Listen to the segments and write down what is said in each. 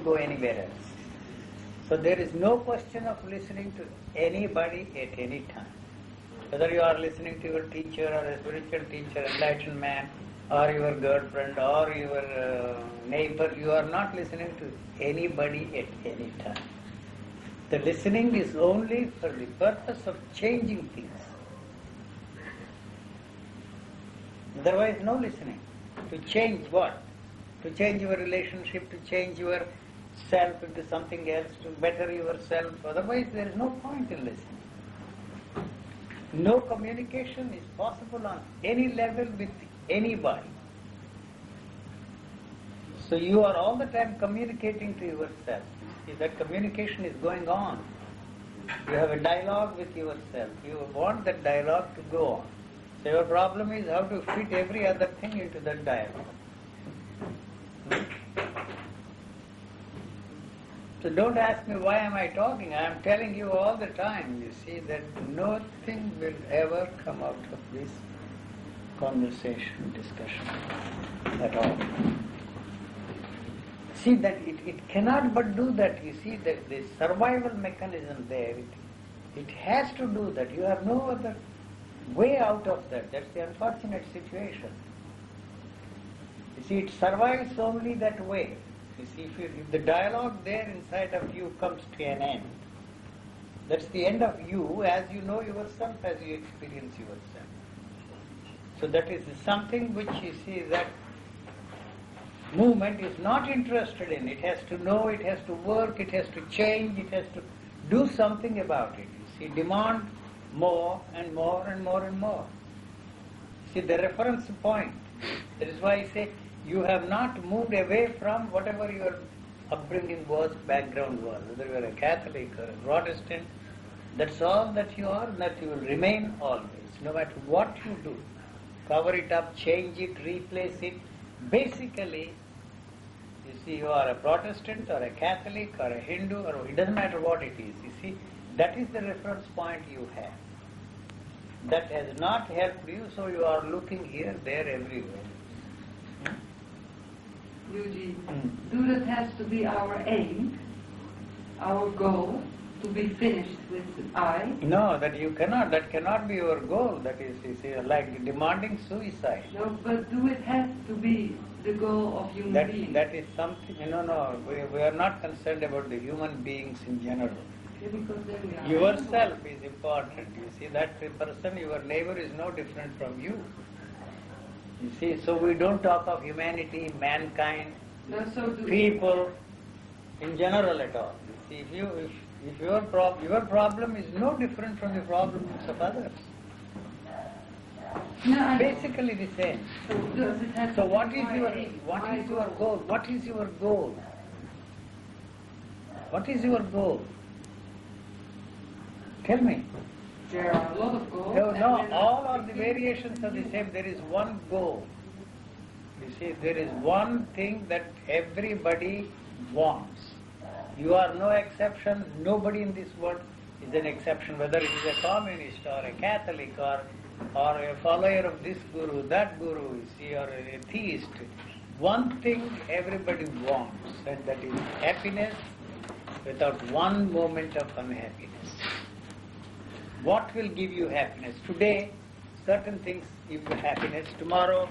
go anywhere else. So there is no question of listening to anybody at any time. Whether you are listening to your teacher or a spiritual teacher, enlightened man, or your girlfriend or your neighbor, you are not listening to anybody at any time. The listening is only for the purpose of changing things. Otherwise, no listening. To change what? To change your relationship, to change your self into something else, to better yourself. Otherwise, there is no point in listening. No communication is possible on any level with anybody. So you are all the time communicating to yourself. See, that communication is going on. You have a dialogue with yourself. You want that dialogue to go on. So your problem is how to fit every other thing into that dialogue. So don't ask me why am I talking. I am telling you all the time, you see, that nothing will ever come out of this conversation, discussion at all. See that it cannot but do that. You see, the survival mechanism there, it has to do that. You have no other way out of that. That's the unfortunate situation. You see, it survives only that way. You see, if the dialogue there inside of you comes to an end, that's the end of you as you know yourself, as you experience yourself. So that is something which you see that movement is not interested in. It has to know, it has to work, it has to change, it has to do something about it. You see, demand more and more and more and more. See, the reference point. That is why I say you have not moved away from whatever your upbringing was, background was. Whether you are a Catholic or a Protestant, that's all that you are, and that you will remain always, no matter what you do. Cover it up, change it, replace it. Basically, you see, you are a Protestant or a Catholic or a Hindu, or it doesn't matter what it is. You see, that is the reference point you have. That has not helped you, so you are looking here, there, everywhere. Yuji, do that has to be our aim, our goal, to be finished with I? No, that you cannot. That cannot be your goal. That is, you see, like demanding suicide. No, but do it have to be the goal of human beings? That is something. No. We are not concerned about the human beings in general. Because then we are Yourself is important. You see, that person, your neighbor, is no different from you. You see, so we don't talk of humanity, mankind, people in general at all. You see, if your problem is no different from the problems of others. No, basically the same. So what is your goal? What is your goal? What is your goal? Tell me. There are a lot of goals. No, all are the variations are the same. There is one goal. You see, there is one thing that everybody wants. You are no exception. Nobody in this world is an exception, whether it is a communist or a Catholic or a follower of this guru, that guru, you see, or a theist. One thing everybody wants, and that is happiness without one moment of unhappiness. What will give you happiness? Today, certain things give you happiness. Tomorrow,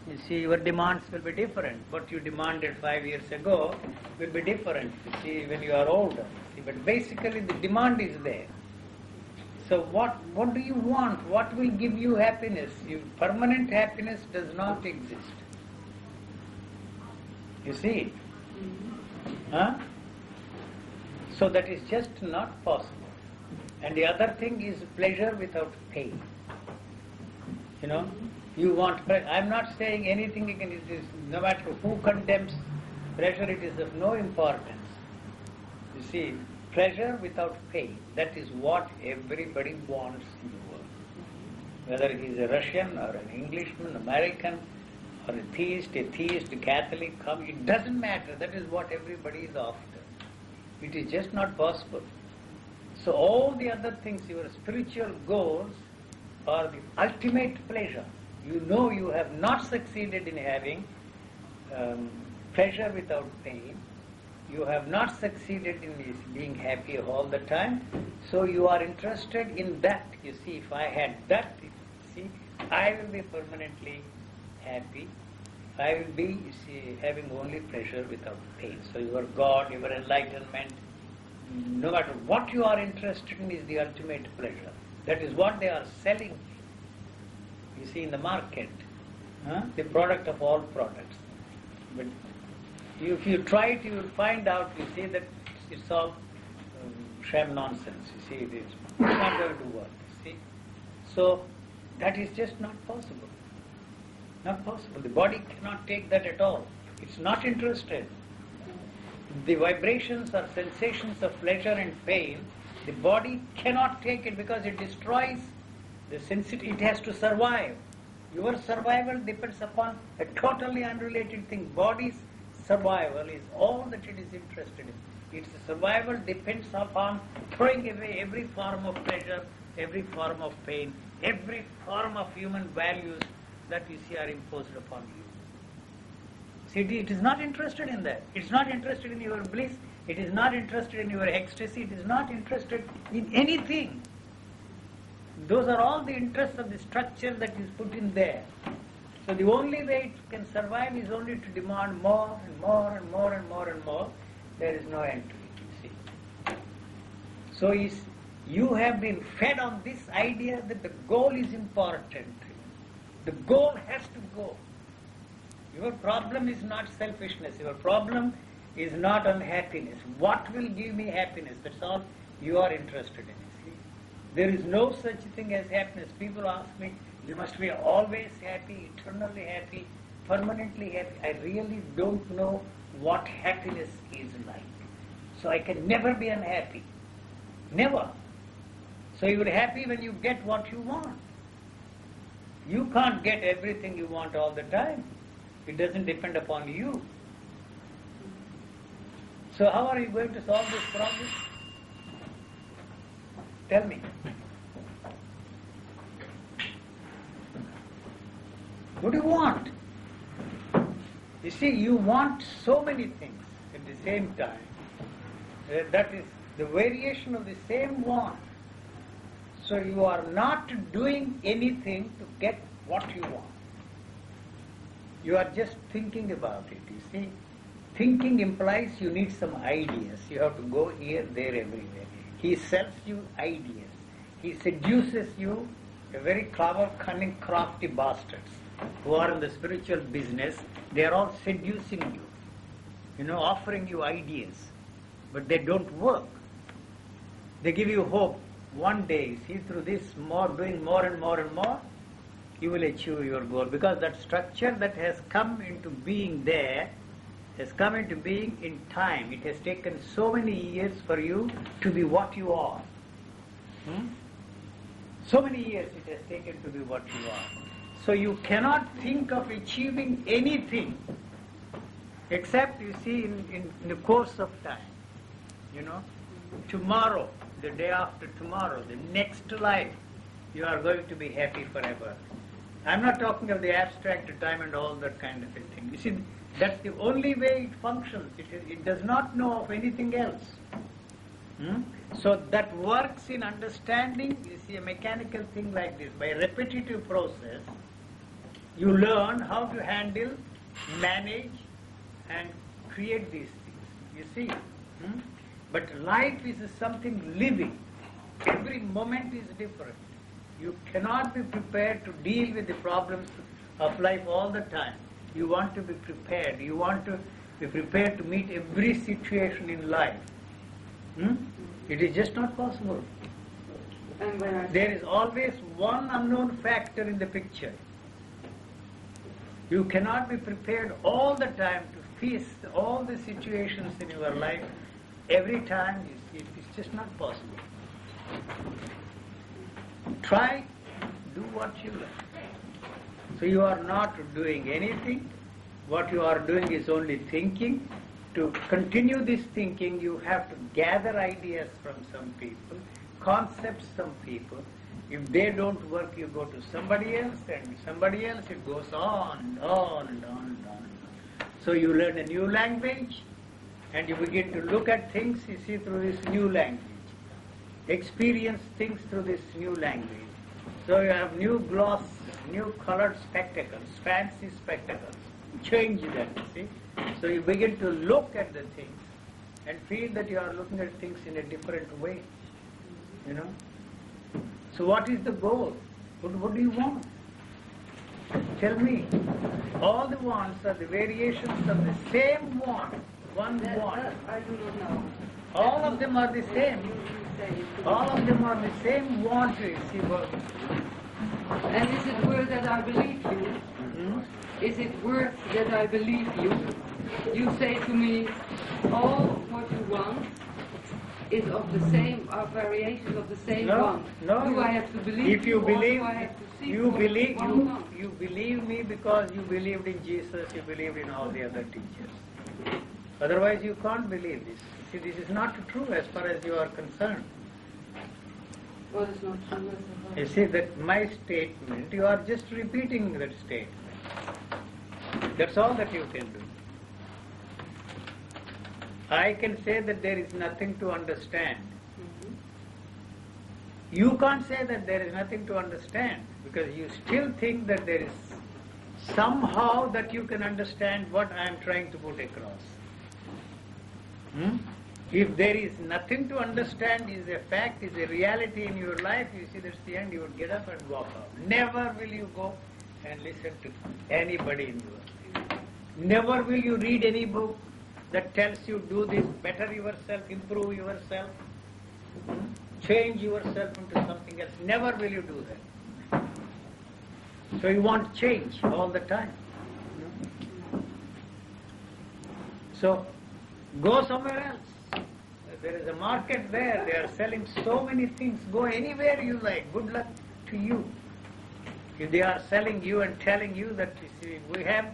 you see, your demands will be different. What you demanded 5 years ago will be different, you see, when you are older. See, but basically the demand is there. So what do you want? What will give you happiness? Permanent happiness does not exist. You see? Huh? So that is just not possible. And the other thing is pleasure without pain. You know, you want pleasure. I am not saying anything against this. No matter who condemns pleasure, it is of no importance. You see, pleasure without pain, that is what everybody wants in the world. Whether he is a Russian or an Englishman, American, or a theist, a Catholic, it doesn't matter. That is what everybody is after. It is just not possible. So all the other things, your spiritual goals, are the ultimate pleasure. You know you have not succeeded in having pleasure without pain. You have not succeeded in being happy all the time, so you are interested in that. You see, if I had that, see, I will be permanently happy. I will be, you see, having only pleasure without pain. So your God, your enlightenment, no matter what you are interested in, is the ultimate pleasure. That is what they are selling, you see, in the market. The product of all products. But if you try it, you will find out, you see, that it's all sham nonsense. You see, it's not going to work. You see, so that is just not possible. Not possible. The body cannot take that at all. It's not interested. The vibrations or sensations of pleasure and pain, the body cannot take it because it destroys the sensitivity. It has to survive. Your survival depends upon a totally unrelated thing. Body's survival is all that it is interested in. Its survival depends upon throwing away every form of pleasure, every form of pain, every form of human values that you see are imposed upon you. See, it is not interested in that. It is not interested in your bliss. It is not interested in your ecstasy. It is not interested in anything. Those are all the interests of the structure that is put in there. So the only way it can survive is only to demand more and more and more and more and more. There is no end to it, you see. So you have been fed on this idea that the goal is important. The goal has to go. Your problem is not selfishness. Your problem is not unhappiness. What will give me happiness? That's all you are interested in. You see, there is no such thing as happiness. People ask me, you must be always happy, eternally happy, permanently happy. I really don't know what happiness is like. So I can never be unhappy. Never. So you are happy when you get what you want. You can't get everything you want all the time. It doesn't depend upon you. So how are you going to solve this problem? Tell me. What do you want? You see, you want so many things at the same time. That is the variation of the same want. So you are not doing anything to get what you want. You are just thinking about it, you see. Thinking implies you need some ideas. You have to go here, there, everywhere. He sells you ideas. He seduces you, a very clever, cunning, crafty bastards who are in the spiritual business. They are all seducing you, offering you ideas. But they don't work. They give you hope. One day, see, through this doing more and more and more, you will achieve your goal. Because that structure that has come into being there has come into being in time. It has taken so many years for you to be what you are. So many years it has taken to be what you are. So you cannot think of achieving anything except, you see, in the course of time. Tomorrow, the day after tomorrow, the next life, you are going to be happy forever. I'm not talking of the abstract time and all that kind of a thing. You see, that's the only way it functions. It does not know of anything else. So that works in understanding, you see, a mechanical thing like this. By a repetitive process, you learn how to handle, manage, and create these things. You see? But life is something living. Every moment is different. You cannot be prepared to deal with the problems of life all the time. You want to be prepared. You want to be prepared to meet every situation in life. It is just not possible. There is always one unknown factor in the picture. You cannot be prepared all the time to face all the situations in your life. Every time, it's just not possible. Try, do what you like. So you are not doing anything. What you are doing is only thinking. To continue this thinking, you have to gather ideas from some people, concepts from people. If they don't work, you go to somebody else, and somebody else. It goes on and on and on and on. So you learn a new language. And you begin to look at things, you see, through this new language. Experience things through this new language. So you have new gloss, new colored spectacles, fancy spectacles. Change that, you see. So you begin to look at the things and feel that you are looking at things in a different way. You know? So what is the goal? What do you want? Tell me. All the wants are the variations of the same want. One want. I do not know. All of them are the same. You say it. All of them are the same want, you see. And is it worth that I believe you? Is it worth that I believe you? You say to me, all what you want is of the same, are variations of the same want. No. Do I have to believe If you or believe, do I have to seek you for believe, one want? you believe me because you believed in Jesus, you believed in all the other teachers. Otherwise you can't believe this. See, this is not true as far as you are concerned. What is not true? You see that my statement, you are just repeating that statement. That's all that you can do. I can say that there is nothing to understand. You can't say that there is nothing to understand because you still think that there is somehow that you can understand what I am trying to put across. If there is nothing to understand, is a fact, is a reality in your life, you see that's the end, you would get up and walk out. Never will you go and listen to anybody in the world. Never will you read any book that tells you do this, better yourself, improve yourself, change yourself into something else. Never will you do that. So you want change all the time. So go somewhere else. There is a market there. They are selling so many things. Go anywhere you like. Good luck to you. If they are selling you and telling you that, you see, we have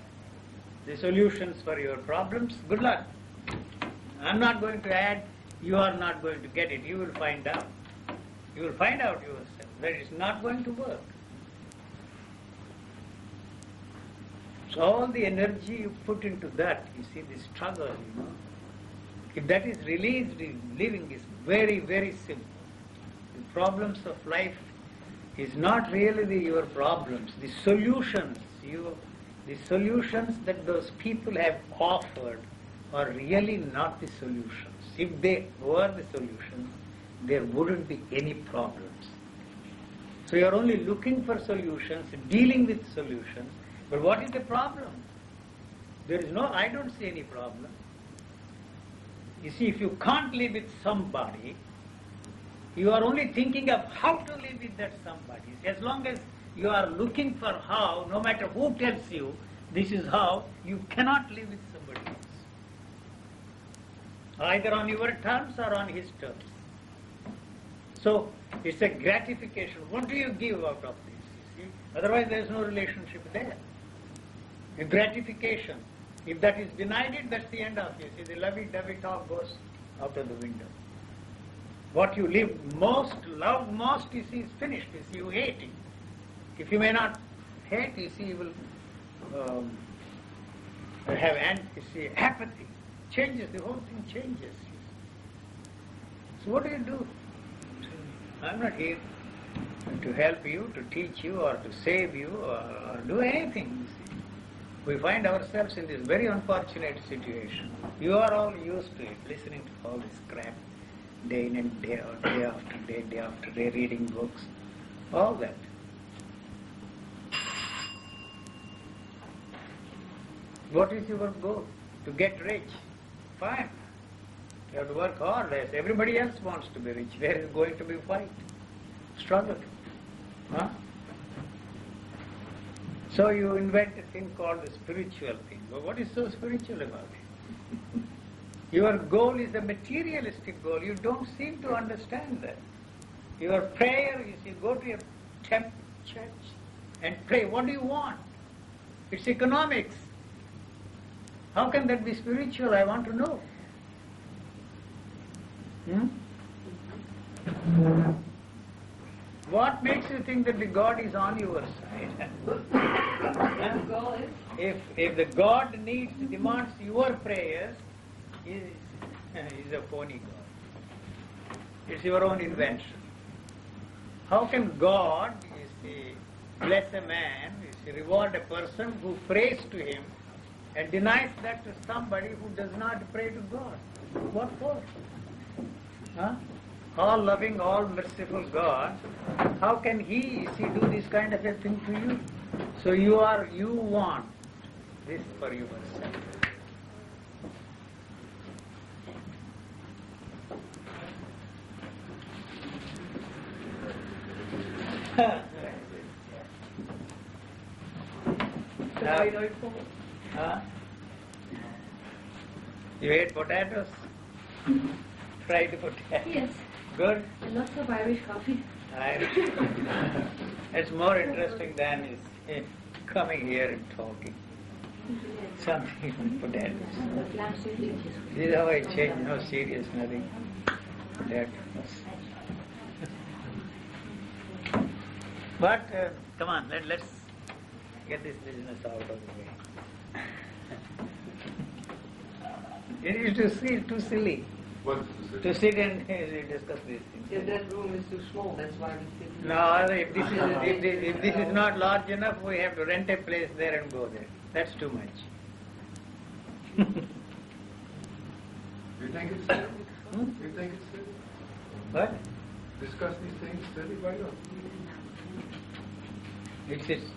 the solutions for your problems, good luck. I'm not going to add, you are not going to get it. You will find out. You will find out yourself that it's not going to work. So all the energy you put into that, you see, the struggle, if that is released in living is very, very simple. The problems of life is not really your problems. The solutions, the solutions that those people have offered are really not the solutions. If they were the solutions, there wouldn't be any problems. So you are only looking for solutions, dealing with solutions. But what is the problem? There is no, I don't see any problem. You see, if you can't live with somebody, you are only thinking of how to live with that somebody. As long as you are looking for how, no matter who tells you this is how, you cannot live with somebody else. Either on your terms or on his terms. So, it's a gratification. What do you give out of this? You see? Otherwise there is no relationship there. A gratification. If that is denied it, that's the end of it. See, the lovey-dovey talk goes out of the window. What you love most, you see, is finished. You see, you hate it. If you may not hate, you see, you will have apathy. Changes, the whole thing changes. So what do? I'm not here to help you, to teach you, or to save you, or do anything, you see. We find ourselves in this very unfortunate situation. You are all used to it, listening to all this crap, day in and day out, day after day, reading books, all that. What is your goal? To get rich? Fine. You have to work hard. As everybody else wants to be rich. There is going to be fight, struggle. Huh? So you invent a thing called the spiritual thing. Well, what is so spiritual about it? Your goal is a materialistic goal. You don't seem to understand that. Your prayer is you go to a temple, church, and pray. What do you want? It's economics. How can that be spiritual? I want to know. What makes you think that the God is on your side? If the God demands your prayers, is a phony God. It's your own invention. How can God, you see, bless a man, you see, reward a person who prays to him and denies that to somebody who does not pray to God? What for? Huh? All loving, all merciful God, how can He, you see, do this kind of a thing to you? So you want this for yourself. You ate potatoes? Fried potatoes? Yes. Good? And lots of Irish coffee. Irish. It's more interesting than is coming here and talking. Something on potatoes. This is how I change, no serious, nothing. Potatoes. But come on, let's get this business out of the way. It is too silly to sit and discuss these things. Yeah, that room is too small, that's why we sit. No, if this is not large enough, we have to rent a place there and go there. That's too much. You think it's silly? You think it's silly? What? Discuss these things silly? Why not? It's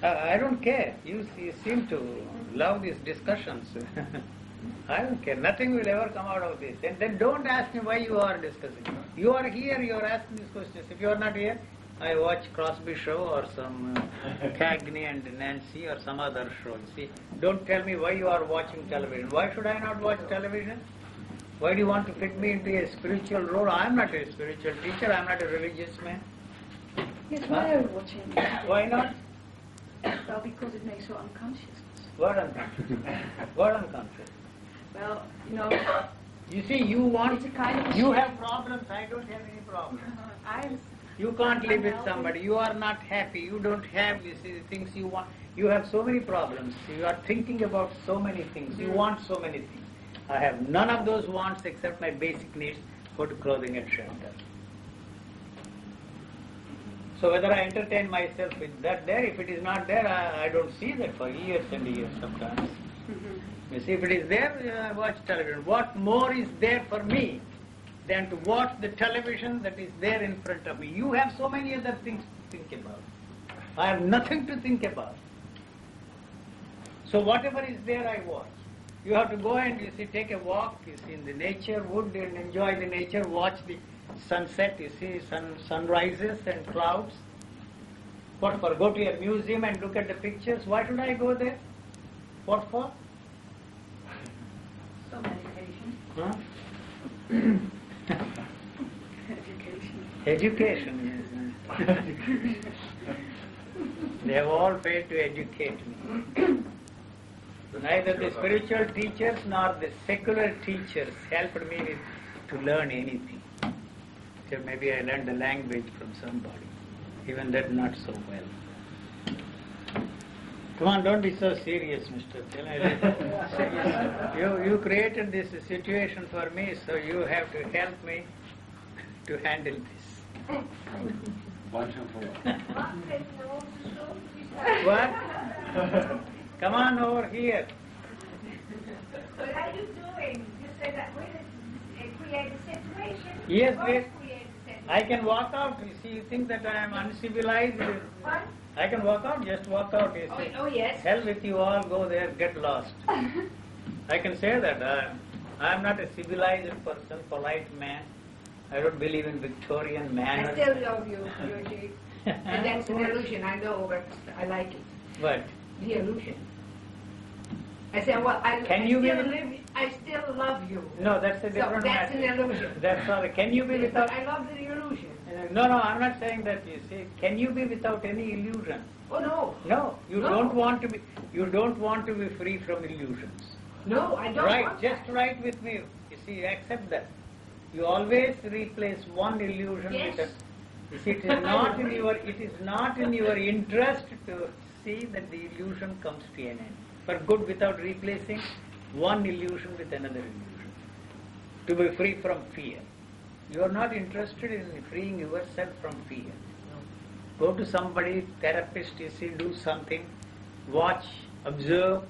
I don't care. You seem to love these discussions. I don't care. Nothing will ever come out of this. And then don't ask me why you are discussing. You are here, you are asking these questions. If you are not here, I watch Crosby show or some Cagney and Nancy or some other show. See, don't tell me why you are watching television. Why should I not watch television? Why do you want to fit me into a spiritual role? I am not a spiritual teacher. I am not a religious man. Yes, why are you watching? Why not? Well, because it makes you unconscious. What unconscious? What unconscious? Well, you know, You see, you want, it's a kind of... you have problems, I don't have any problems. You can't live with somebody, you are not happy, you don't have, you see, the things you want. You have so many problems, you are thinking about so many things, you want so many things. I have none of those wants except my basic needs, food, clothing and shelter. So whether I entertain myself with that there, if it is not there, I don't see that for years and years sometimes. You see, if it is there, I watch television. What more is there for me than to watch the television that is there in front of me? You have so many other things to think about. I have nothing to think about. So whatever is there, I watch. You have to go and, you see, take a walk, you see, in the nature, wood, and enjoy the nature, watch the sunset, you see, sunrises and clouds. What for? Go to a museum and look at the pictures. Why should I go there? What for? Some education. Huh? Education. Education, yes. They have all failed to educate me. Neither the spiritual teachers nor the secular teachers helped me to learn anything. So maybe I learned the language from somebody. Even that not so well. Come on, don't be so serious, Mr. You created this situation for me, so you have to help me to handle this. What? Come on over here. What are you doing? You said that we create a situation. Yes, What yes. create a situation? I can walk out. You see, you think that I am uncivilized? What? I can walk out, just walk out. You see. Oh, yes. Hell with you all, go there, get lost. I can say that. I am not a civilized person, polite man. I don't believe in Victorian manners. I still love you, Yogi. And that's an illusion, I know, but I like it. What? The illusion. I said, well, I still love you. No, that's a So different that's matter. an illusion. That's all. Can you be But without... I love the illusion. No, I'm not saying that, you see. Can you be without any illusion? Oh, no. No, you No. don't want to be. You don't want to be free from illusions. No, I don't Right, want just that. right with me. You see, accept that. You always replace one illusion Yes. with a. You see, it is not in your. It is not in your interest to see that the illusion comes to an end. for good without replacing one illusion with another illusion. To be free from fear. You are not interested in freeing yourself from fear. Go to somebody, therapist, you see, do something, watch, observe,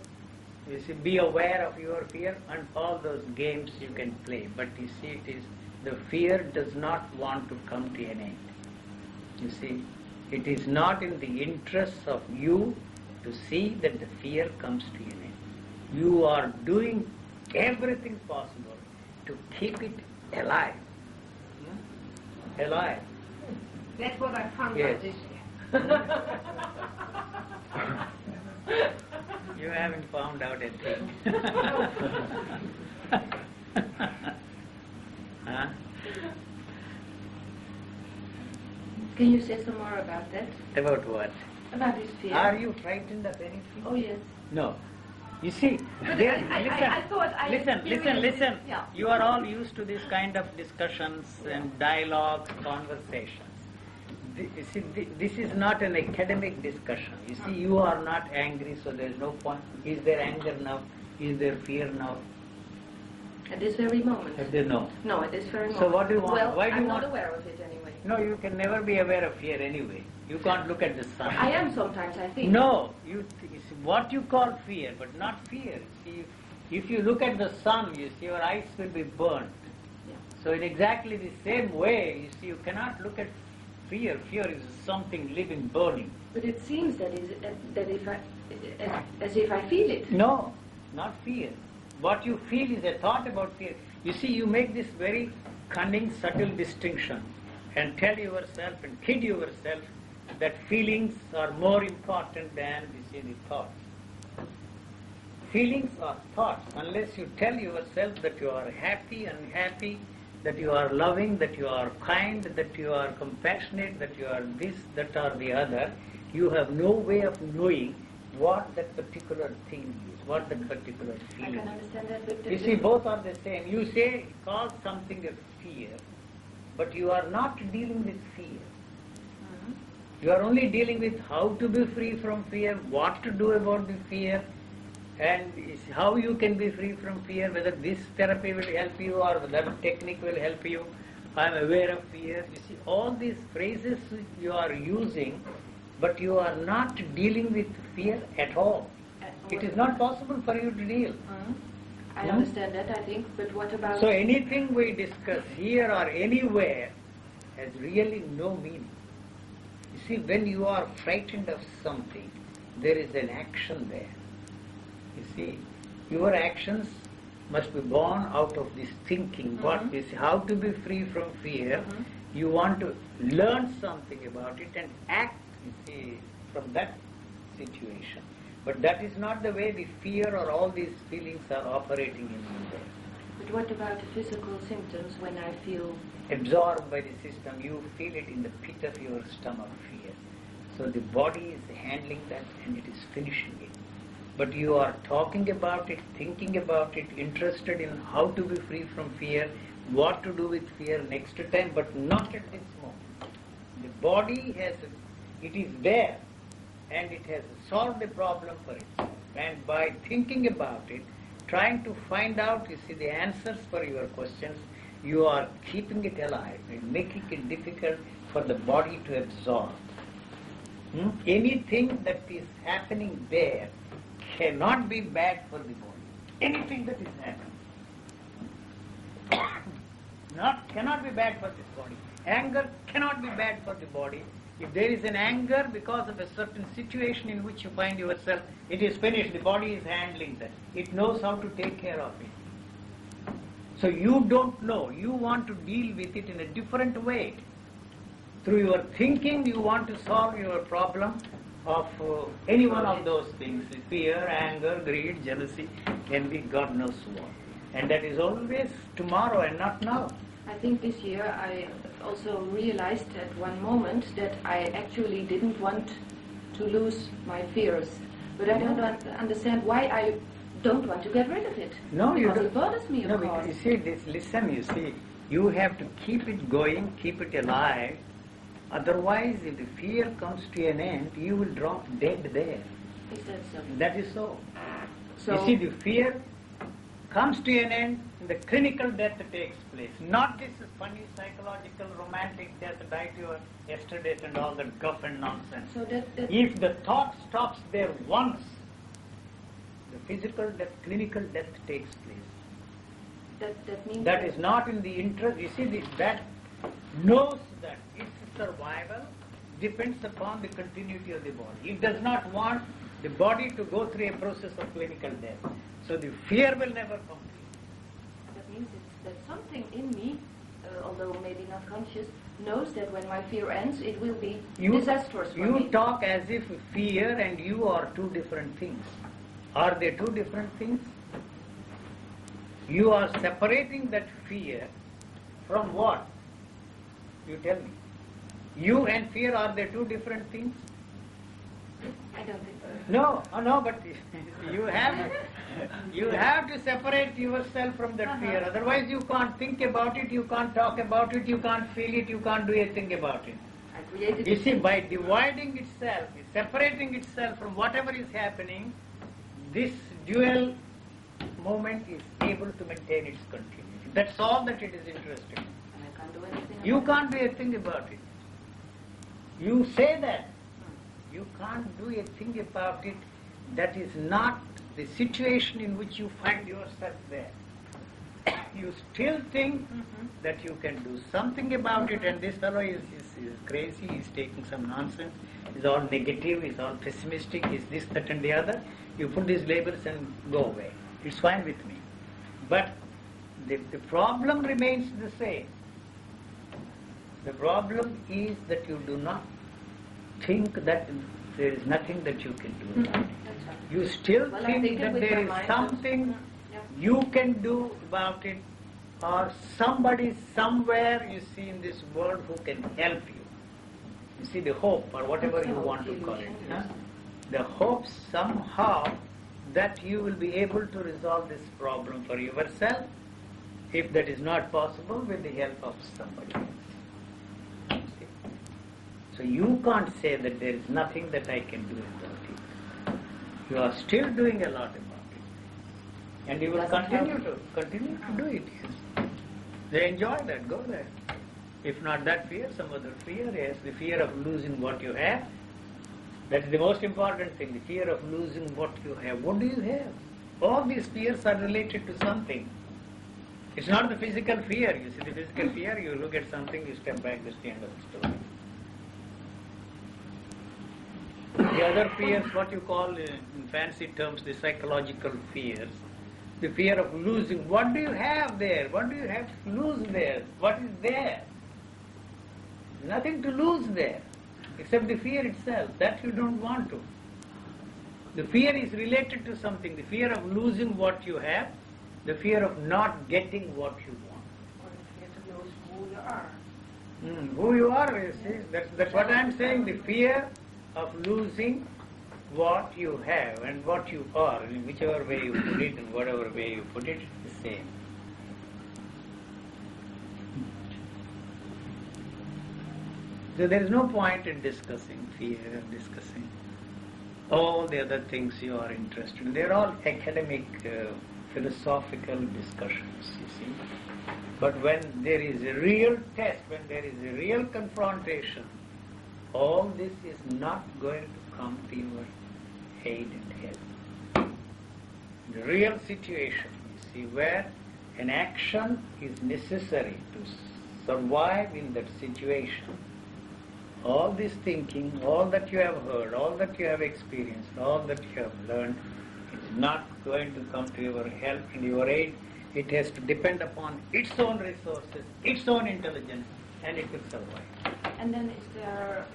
you see, be aware of your fear, and all those games you can play. But you see, it is the fear does not want to come to an end. You see, it is not in the interests of you to see that the fear comes to an end. You are doing everything possible to keep it alive. Alive. That's what I found Yes. out this year. You haven't found out a thing. Huh? Can you say some more about that? About what? About his fear? Are you frightened of anything? Oh, yes. No. You see, But there, I thought I listen, experienced- listen. Yeah. You are all used to this kind of discussions and dialogues, conversations. You see, this is not an academic discussion. You see, you are not angry, so there is no point. Is there anger now? Is there fear now? At this very moment? No. No, at this very moment. So what do you want? Well, Why do I'm you not want? aware of it anyway. No, you can never be aware of fear anyway. You can't look at the sun. I am sometimes, I think. No, you see, what you call fear, but not fear. See, if you look at the sun, you see, your eyes will be burnt. Yeah. So in exactly the same way, you see, you cannot look at fear. Fear is something living, burning. But it seems that if I, as if I feel it. No, not fear. What you feel is a thought about fear. You see, you make this very cunning, subtle distinction and tell yourself and kid yourself that feelings are more important than, you see, the thoughts. Feelings are thoughts. Unless you tell yourself that you are happy, unhappy, that you are loving, that you are kind, that you are compassionate, that you are this, that or the other, you have no way of knowing what that particular thing is, what that particular I feeling can is. understand that, but You see, both are the same. You say, call something a fear, but you are not dealing with fear. Mhm. You are only dealing with how to be free from fear, what to do about the fear, and how you can be free from fear, whether this therapy will help you or that technique will help you. I am aware of fear. You see, all these phrases you are using, but you are not dealing with fear at all. It is not possible for you to deal. Mhm. I Hmm? understand that, I think, but what about... So anything we discuss here or anywhere has really no meaning. You see, when you are frightened of something, there is an action there. You see, your actions must be born out of this thinking. What is how to be free from fear? You want to learn something about it and act, you see, from that situation. But that is not the way the fear or all these feelings are operating in you. But what about the physical symptoms when I feel... Absorbed by the system, you feel it in the pit of your stomach, fear. So the body is handling that and it is finishing it. But you are talking about it, thinking about it, interested in how to be free from fear, what to do with fear next time, but not at this moment. The body it is there and it has solved the problem for itself. And by thinking about it, trying to find out, you see, the answers for your questions, you are keeping it alive and making it difficult for the body to absorb. Anything that is happening there cannot be bad for the body. Anything that is happening cannot be bad for this body. Anger cannot be bad for the body. If there is an anger because of a certain situation in which you find yourself, it is finished. The body is handling that. It knows how to take care of it. So you don't know. You want to deal with it in a different way. Through your thinking, you want to solve your problem of any one of those things. Fear, anger, greed, jealousy, envy, God knows what. And that is always tomorrow and not now. I think this year I also realized at one moment that I actually didn't want to lose my fears. But I don't understand why I don't want to get rid of it. No, you because don't. it bothers me, No, of because course. you see, you see, you have to keep it going, keep it alive. Otherwise, if the fear comes to an end, you will drop dead there. Is that so? That is so. So, You see, the fear comes to an end, and the clinical death takes place. Not this funny psychological romantic death, die to your yesterdays and all that guff and nonsense. so that If the thought stops there once, the physical death, clinical death takes place. that means That is not in the interest. You see, that knows that its survival depends upon the continuity of the body. It does not want the body to go through a process of clinical death. So the fear will never complete. That means that something in me, although maybe not conscious, knows that when my fear ends, it will be disastrous for me. You talk as if fear and you are two different things. Are they two different things? You are separating that fear from what? You tell me. You and fear, are they two different things? I don't think so. No, but you have to separate yourself from that fear. Otherwise you can't think about it, you can't talk about it, you can't feel it, you can't do a thing about it. I created You it. see, by dividing itself, separating itself from whatever is happening, this dual moment is able to maintain its continuity. That's all that it is interested in. And I can't do anything You about can't do a thing about it. You say that. You can't do a thing about it. That is not the situation in which you find yourself there. You still think that you can do something about it, and this fellow is crazy, he's taking some nonsense, he's all negative, he's all pessimistic, he's this, that and the other. You put these labels and go away. It's fine with me. But the problem remains the same. The problem is that you do not think that there is nothing that you can do about it. That's right. You still Well, I think think it that with there my is mind, something yeah. you can do about it, or somebody somewhere you see in this world who can help you. You see, the hope, or whatever That's you the want to hope, call it. illusion, Huh? yes. The hope somehow that you will be able to resolve this problem for yourself, if that is not possible, with the help of somebody else. See? So you can't say that there is nothing that I can do about it. You are still doing a lot about it. And you will Doesn't continue help. to do it, yes. They enjoy that, go there. If not that fear, some other fear, yes, the fear of losing what you have. That is the most important thing, the fear of losing what you have. What do you have? All these fears are related to something. It's not the physical fear. You see, the physical fear, you look at something, you step back, that's the end of the story. The other fears, what you call in fancy terms, the psychological fears, the fear of losing. What do you have there? What do you have to lose there? What is there? Nothing to lose there, except the fear itself. That you don't want to. The fear is related to something. The fear of losing what you have, the fear of not getting what you want. Or the fear to lose who you are. Who you are, you see, that's what I'm saying. The fear of losing what you have and what you are, in whichever way you put it and whatever way you put it, it's the same. So there is no point in discussing fear, discussing all the other things you are interested in. They're all academic, philosophical discussions, you see. But when there is a real test, when there is a real confrontation, all this is not going to come to your aid and help. The real situation, you see, where an action is necessary to survive in that situation, all this thinking, all that you have heard, all that you have experienced, all that you have learned, is not going to come to your help and your aid. It has to depend upon its own resources, its own intelligence, and it will survive. And then is there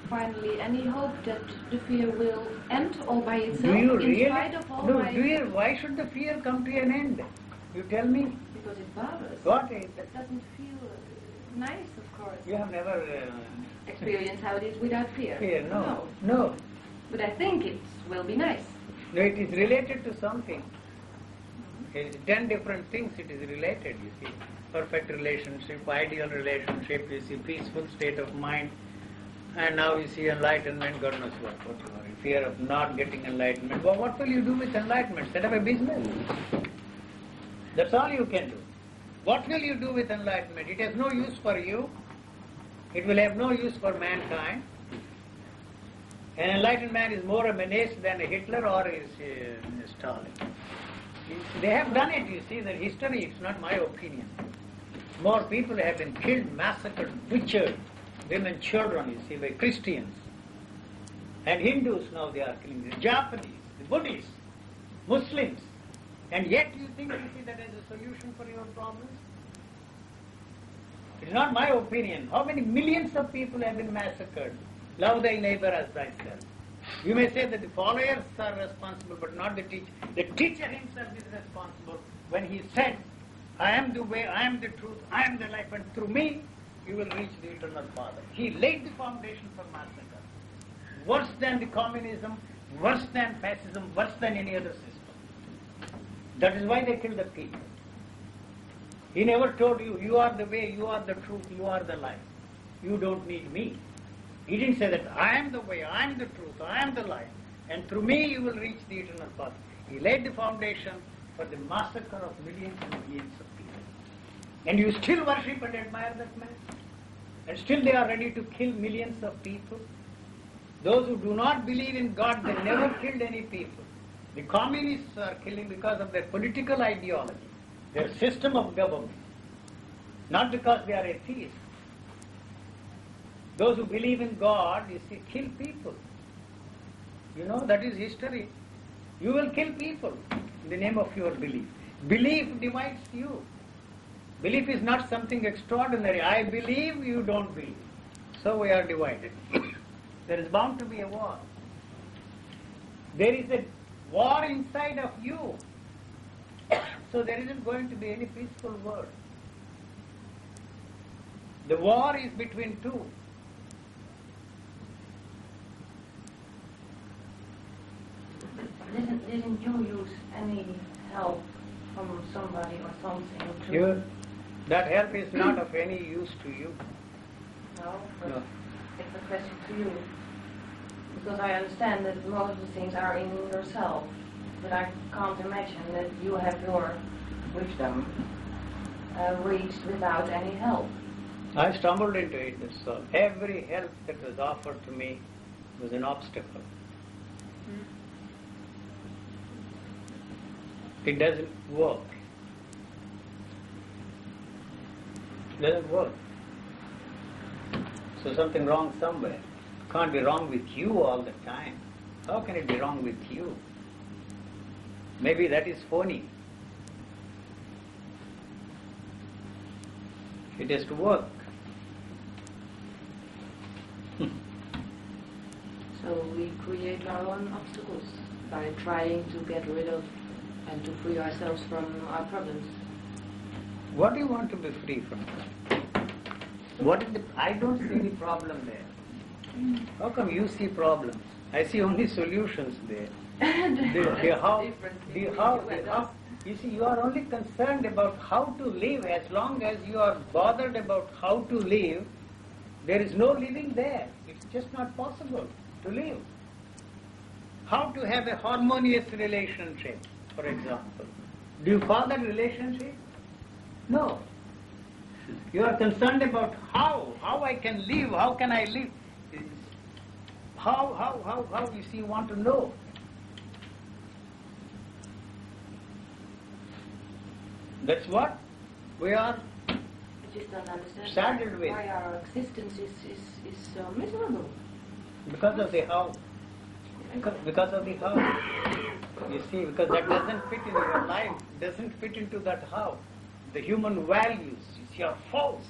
finally any hope that the fear will end all by itself? Do you in really? spite of all No, my... why should the fear come to an end? You tell me. Because it bothers. What is it? That doesn't feel nice, of course. You have never Experience how it is without fear. fear, no. But I think it will be nice. No, it is related to something. 10 different things it is related, you see. Perfect relationship, ideal relationship, you see, peaceful state of mind, and now you see enlightenment, God knows what you are in fear of not getting enlightenment. Well, what will you do with enlightenment? Set up a business. That's all you can do. What will you do with enlightenment? It has no use for you. It will have no use for mankind. An enlightened man is more a menace than a Hitler or is Stalin. They have done it, you see, that history, it's not my opinion. More people have been killed, massacred, butchered, women, children, you see, by Christians. And Hindus now they are killing, the Japanese, the Buddhists, Muslims. And yet you think, you see, that is a solution for your problems? It's not my opinion. How many millions of people have been massacred? Love thy neighbor as thyself. You may say that the followers are responsible, but not the teacher. The teacher himself is responsible when he said, I am the way, I am the truth, I am the life, and through me you will reach the eternal Father. He laid the foundation for massacre. Worse than the communism, worse than fascism, worse than any other system. That is why they killed the people. He never told you, you are the way, you are the truth, you are the life. You don't need me. He didn't say that I am the way, I am the truth, I am the life, and through me you will reach the eternal Father. He laid the foundation for the massacre of millions and millions of people. And you still worship and admire that man? And still they are ready to kill millions of people? Those who do not believe in God, they never killed any people. The communists are killing because of their political ideology, their system of government, not because they are atheists. Those who believe in God, you see, kill people. You know, that is history. You will kill people in the name of your belief. Belief divides you. Belief is not something extraordinary. I believe, you don't believe. So we are divided. There is bound to be a war. There is a war inside of you. So there isn't going to be any peaceful world. The war is between two. Didn't you use any help from somebody or something? That help is not of any use to you. No, but No. it's a question to you. Because I understand that most of the things are in yourself. But I can't imagine that you have your wisdom reached without any help. I stumbled into it, that's all. Every help that was offered to me was an obstacle. It doesn't work. It doesn't work. So something wrong somewhere. It can't be wrong with you all the time. How can it be wrong with you? Maybe that is phony. It has to work. So we create our own obstacles by trying to get rid of and to free ourselves from our problems. What do you want to be free from? What is I don't see any problem there. How come you see problems? I see only solutions there. You see, you are only concerned about how to live. As long as you are bothered about how to live, there is no living there. It's just not possible to live. How to have a harmonious relationship, for example. Do you call that relationship? No. You are concerned about how I can live, how can I live. How, you see, you want to know. That's what we are I just don't understand saddled with. why our existence is so miserable. Because of the how. Because of the how. You see, because that doesn't fit in your life, doesn't fit into that how. The human values, you see, are false.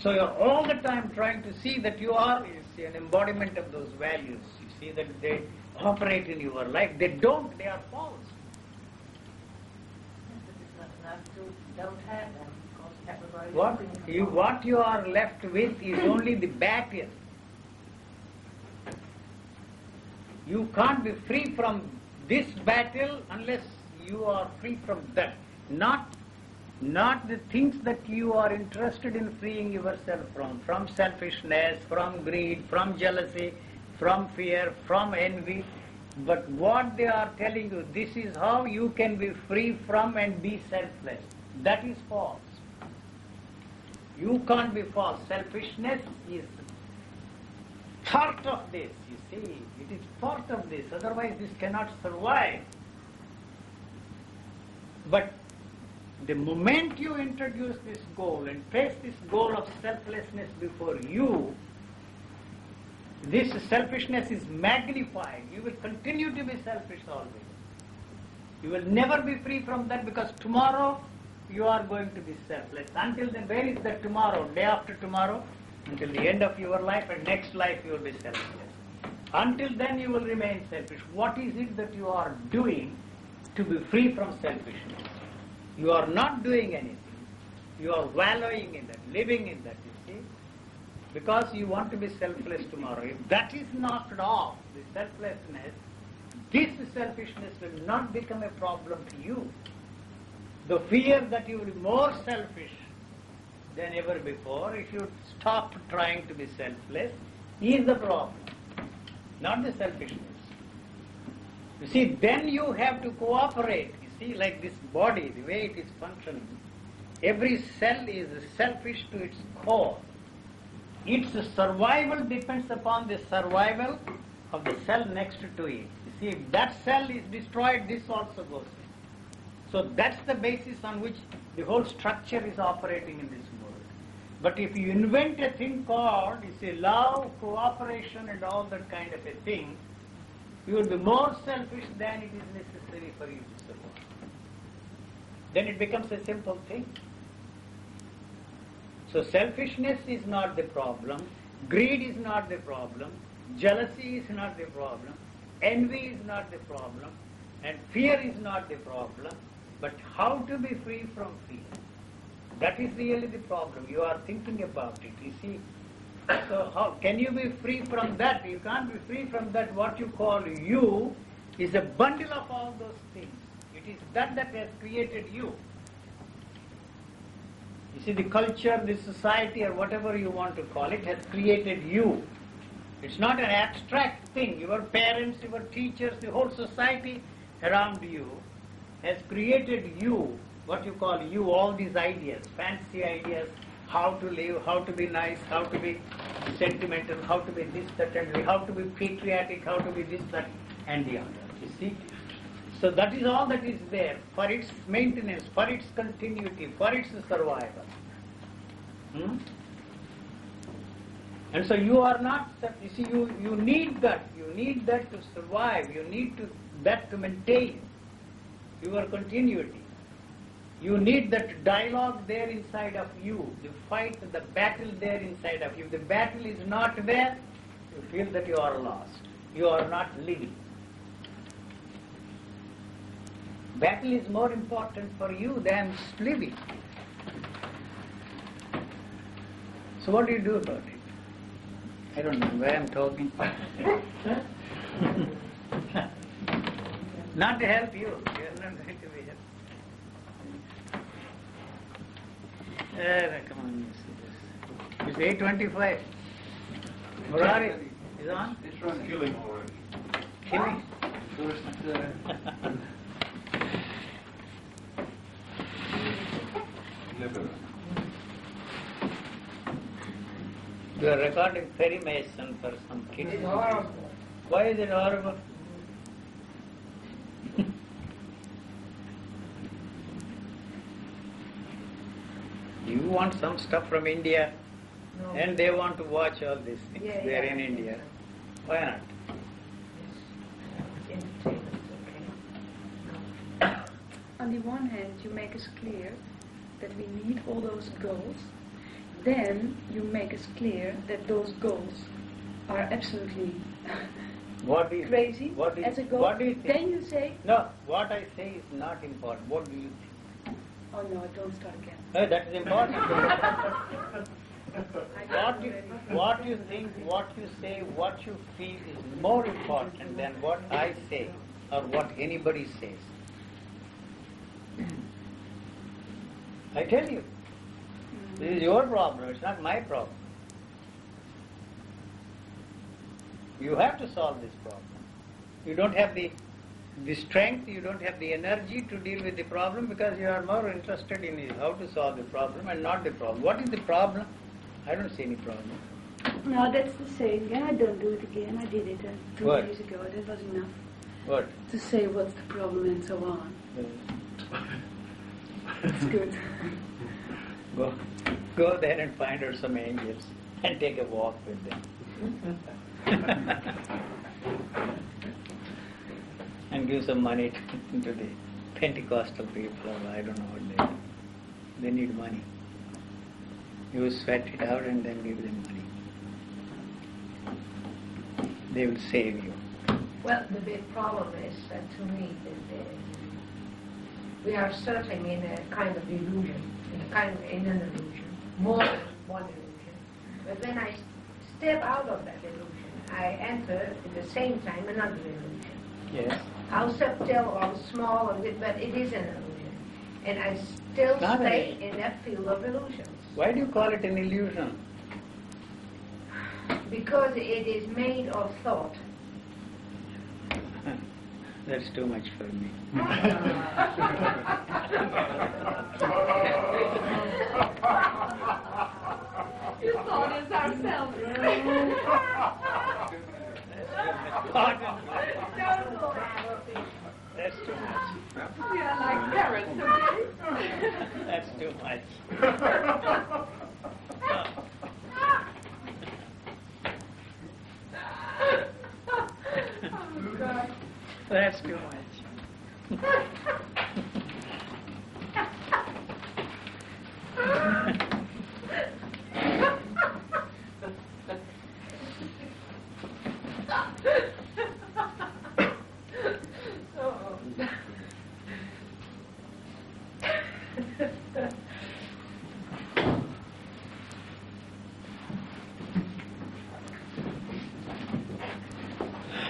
So you're all the time trying to see that you are, you see, an embodiment of those values. You see that they operate in your life. They don't, they are false. Don't have them because everybody What you are left with is only the battle. You can't be free from this battle unless you are free from that. Not the things that you are interested in freeing yourself from selfishness, from greed, from jealousy, from fear, from envy. But what they are telling you, this is how you can be free from and be selfless. That is false. You can't be false. Selfishness is part of this, you see. It is part of this. Otherwise this cannot survive. But the moment you introduce this goal and place this goal of selflessness before you, this selfishness is magnified. You will continue to be selfish always. You will never be free from that, because tomorrow you are going to be selfless. Until then, where is the tomorrow? Day after tomorrow? Until the end of your life, and next life you will be selfless. Until then you will remain selfish. What is it that you are doing to be free from selfishness? You are not doing anything. You are wallowing in that, living in that, you see. Because you want to be selfless tomorrow. If that is knocked off, the selflessness, this selfishness will not become a problem to you. The fear that you will be more selfish than ever before, if you stop trying to be selfless, is the problem, not the selfishness. You see, then you have to cooperate. You see, like this body, the way it is functioning, every cell is selfish to its core. Its survival depends upon the survival of the cell next to it. You see, if that cell is destroyed, this also goes in. So that's the basis on which the whole structure is operating in this world. But if you invent a thing called, you say, love, cooperation and all that kind of a thing, you will be more selfish than it is necessary for you to survive. Then it becomes a simple thing. So selfishness is not the problem, greed is not the problem, jealousy is not the problem, envy is not the problem, and fear is not the problem, but how to be free from fear. That is really the problem. You are thinking about it, you see. So how can you be free from that? You can't be free from that. What you call you is a bundle of all those things. It is that has created you. You see, the culture, the society, or whatever you want to call it, has created you. It's not an abstract thing. Your parents, your teachers, the whole society around you has created you, what you call you, all these ideas, fancy ideas, how to live, how to be nice, how to be sentimental, how to be this, that, and how to be patriotic, how to be this, that, and the other. You see? So that is all that is there for its maintenance, for its continuity, for its survival. And so you are not, you see, you need that. You need that to survive. You need that to maintain your continuity. You need that dialogue there inside of you, the fight, the battle there inside of you. If the battle is not there, you feel that you are lost. You are not living. Battle is more important for you than living. So what do you do about it? I don't know why I'm talking. Not to help you. You are not going to be helped. Come on, you see this. It's 8:25. Murari is on? It's run killing already. Killing? First, liver. You are recording Perry Mason for some kids. It's horrible. Why is it horrible? You want some stuff from India, No. and they want to watch all these things. Yeah, They are yeah. in India. Why not? It's entertainment, okay. On the one hand, you make us clear that we need all those goals. Then you make us clear that those goals are absolutely What do you crazy What do you, as a goal. what do you think? Then you say, No, what I say is not important. What do you think? oh no, don't start again. That is important. I What got you, already. what you think, what you say, what you feel is more important than what I say or what anybody says. I tell you, this is your problem, it's not my problem. You have to solve this problem. You don't have the strength, you don't have the energy to deal with the problem because you are more interested in how to solve the problem and not the problem. What is the problem? I don't see any problem. No, that's the same. Yeah, I don't do it again. I did it 2 What? days ago. That was enough What? to say what's the problem and so on. It's good. Go there and find her some angels and take a walk with them. And give some money to the Pentecostal people, or I don't know what they need money. You sweat it out and then give them money. They will save you. Well, the big problem is, to me, that we are searching in a kind of illusion, in an illusion, more than one illusion. But when I step out of that illusion, I enter at the same time another illusion. Yes. How subtle or small, but it is an illusion. And I still Not stay an- in that field of illusions. Why do you call it an illusion? Because it is made of thought. That's too much for me. You thought it's ourselves. That's too much. We are like parrots, okay? That's too much. Oh, God. That's too much.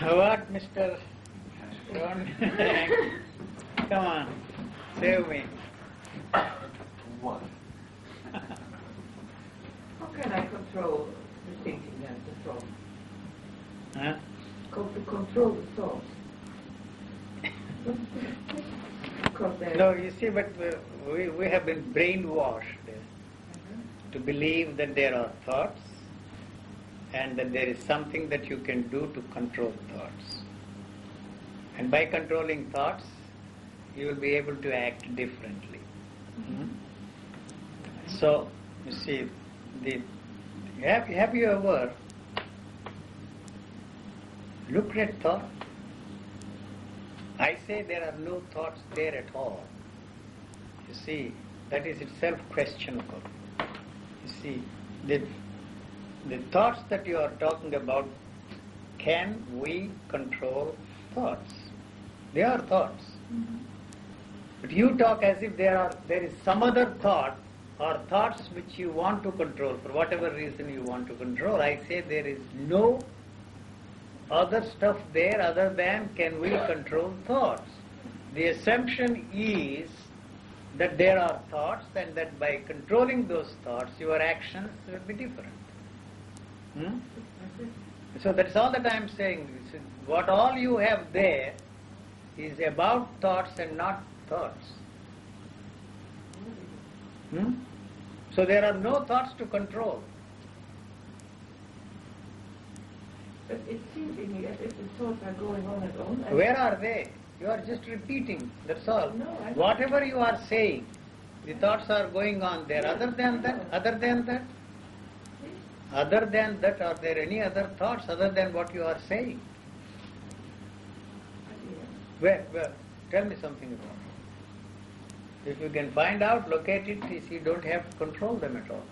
What, Mr. John? Come on, save me. What? How can I control the thinking and the thought? Huh? To control the thoughts. Because they're... No, you see, but we have been brainwashed to believe that there are thoughts and that there is something that you can do to control thoughts. And by controlling thoughts, you will be able to act differently. So, you see, have you ever looked at thought? I say there are no thoughts there at all. You see, that is itself questionable. You see, the thoughts that you are talking about, can we control thoughts? They are thoughts. But you talk as if there is some other thought or thoughts which you want to control, for whatever reason you want to control. I say there is no other stuff there other than can we control thoughts. The assumption is that there are thoughts and that by controlling those thoughts your actions will be different. So that's all that I am saying. What all you have there is about thoughts and not thoughts. So there are no thoughts to control. But it seems to me as if the thoughts are going on and on. And Where are they? You are just repeating, that's all. No, Whatever you are saying, the thoughts are going on there. Other than that, are there any other thoughts other than what you are saying? Where? Tell me something about it. If you can find out, locate it, you don't have to control them at all.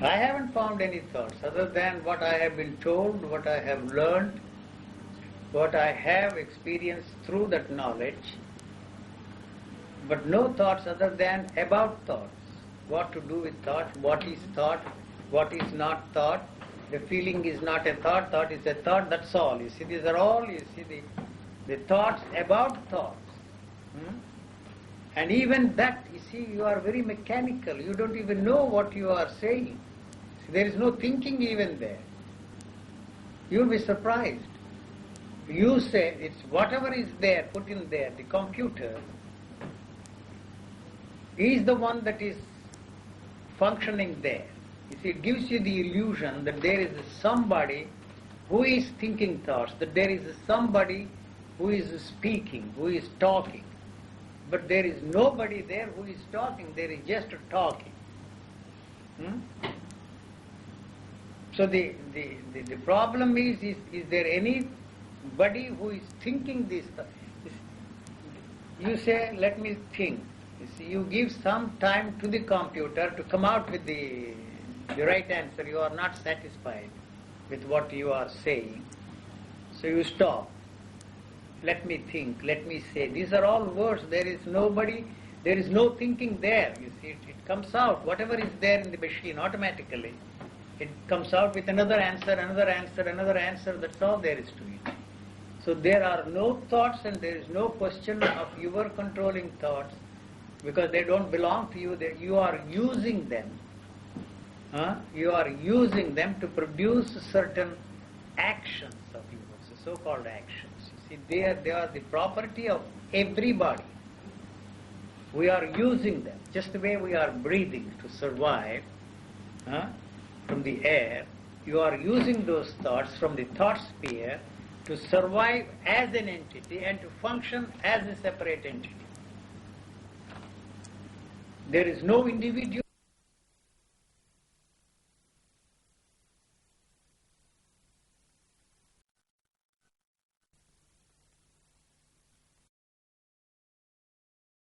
I haven't found any thoughts other than what I have been told, what I have learned, what I have experienced through that knowledge, but no thoughts other than about thoughts. What to do with thought, what is not thought. The feeling is not a thought, thought is a thought, that's all. You see, these are all, the thoughts about thoughts. And even that, you see, you are very mechanical. You don't even know what you are saying. There is no thinking even there. You'll be surprised. You say, it's whatever is there, put in there, the computer is the one that is functioning there. You see, it gives you the illusion that there is somebody who is thinking thoughts, that there is somebody who is speaking, who is talking. But there is nobody there who is talking, there is just talking. So the problem is there anybody who is thinking this? You say, let me think. You see, you give some time to the computer to come out with the right answer. You are not satisfied with what you are saying. So you stop. Let me think, let me say. These are all words. There is nobody, there is no thinking there. You see, it comes out. Whatever is there in the machine, automatically, it comes out with another answer, another answer, another answer. That's all there is to it. So there are no thoughts and there is no question of your controlling thoughts because they don't belong to you. You are using them. You are using them to produce certain actions of yours, so-called actions. You see, they are the property of everybody. We are using them, just the way we are breathing to survive from the air. You are using those thoughts from the thought sphere to survive as an entity and to function as a separate entity. There is no individual